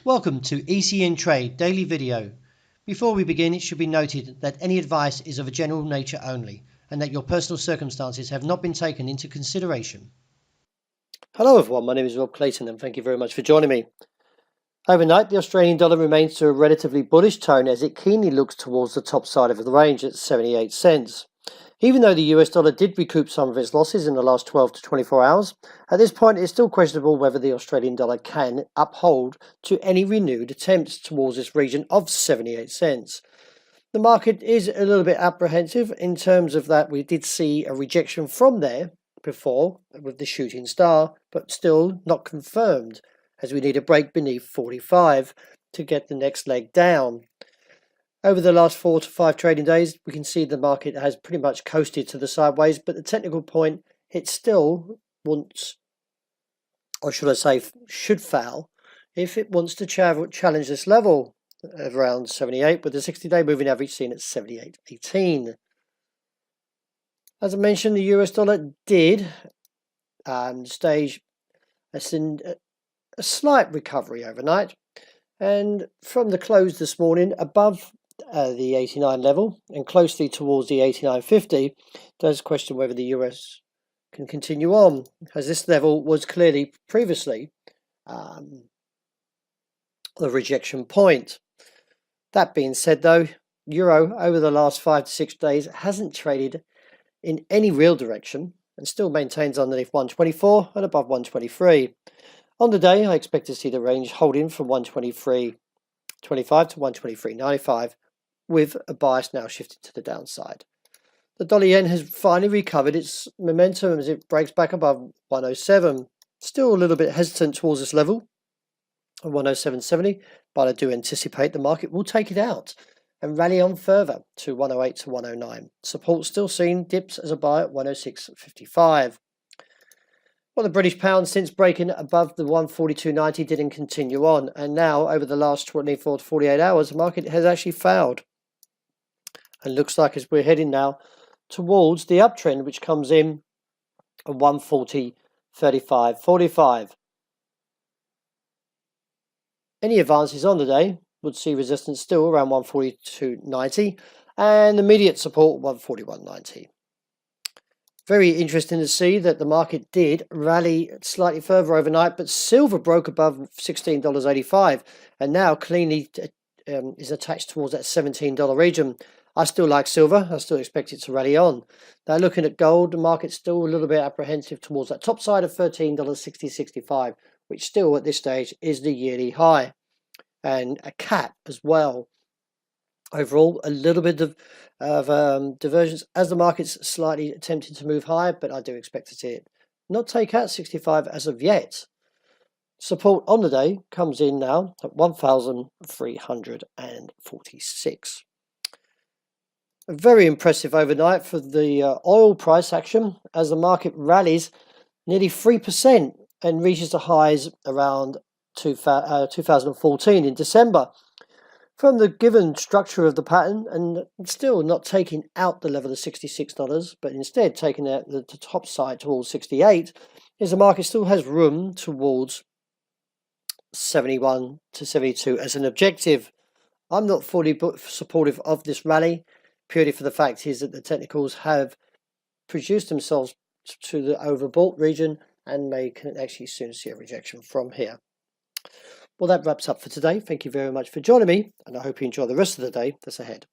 Welcome to ECN Trade Daily Video. Before we begin, it should be noted that any advice is of a general nature only and that your personal circumstances have not been taken into consideration. Hello everyone, my name is Rob Clayton and thank you very much for joining me. Overnight, the Australian dollar remains to a relatively bullish tone as it keenly looks towards the top side of the range at 78 cents. Even though the US dollar did recoup some of its losses in the last 12 to 24 hours, at this point it's still questionable whether the Australian dollar can uphold to any renewed attempts towards this region of 78 cents. The market is a little bit apprehensive in terms of that we did see a rejection from there before with the shooting star, but still not confirmed, as we need a break beneath 45 to get the next leg down. Over the last 4 to 5 trading days, we can see the market has pretty much coasted to the sideways, but the technical point, it still wants, or should I say, should fail if it wants to challenge this level of around 78, with the 60-day moving average seen at 78.18. As I mentioned, the US dollar did stage a slight recovery overnight, and from the close this morning above the 89 level and closely towards the 89.50, does question whether the US can continue on, as this level was clearly previously the rejection point. That being said, though, Euro over the last 5 to 6 days hasn't traded in any real direction and still maintains underneath 124 and above 123. On the day, I expect to see the range holding from 123.25 to 123.95, with a bias now shifting to the downside. The dollar yen has finally recovered its momentum as it breaks back above 107. Still a little bit hesitant towards this level of 107.70, but I do anticipate the market will take it out and rally on further to 108 to 109. Support still seen dips as a buy at 106.55. Well, the British pound, since breaking above the 142.90, didn't continue on, and now over the last 24 to 48 hours, the market has actually failed. And looks like as we're heading now towards the uptrend, which comes in at 140.35.45. Any advances on the day would see resistance still around 142.90 and immediate support 141.90. Very interesting to see that the market did rally slightly further overnight, but silver broke above $16.85 and now cleanly is attached towards that $17 region. I still like silver. I still expect it to rally on. Now looking at gold, the market's still a little bit apprehensive towards that top side of $13.6065, which still at this stage is the yearly high, and a cap as well. Overall, a little bit of divergence as the market's slightly attempting to move higher, but I do expect to see it not take out 65 as of yet. Support on the day comes in now at 1,346. Very impressive overnight for the oil price action as the market rallies nearly 3% and reaches the highs around 2014 in December. From the given structure of the pattern, and still not taking out the level of $66, but instead taking out the top side towards 68, is the market still has room towards 71 to 72 as an objective. I'm not fully supportive of this rally, purely for the fact is that the technicals have produced themselves to the overbought region and can actually soon see a rejection from here. Well, that wraps up for today. Thank you very much for joining me, and I hope you enjoy the rest of the day that's ahead.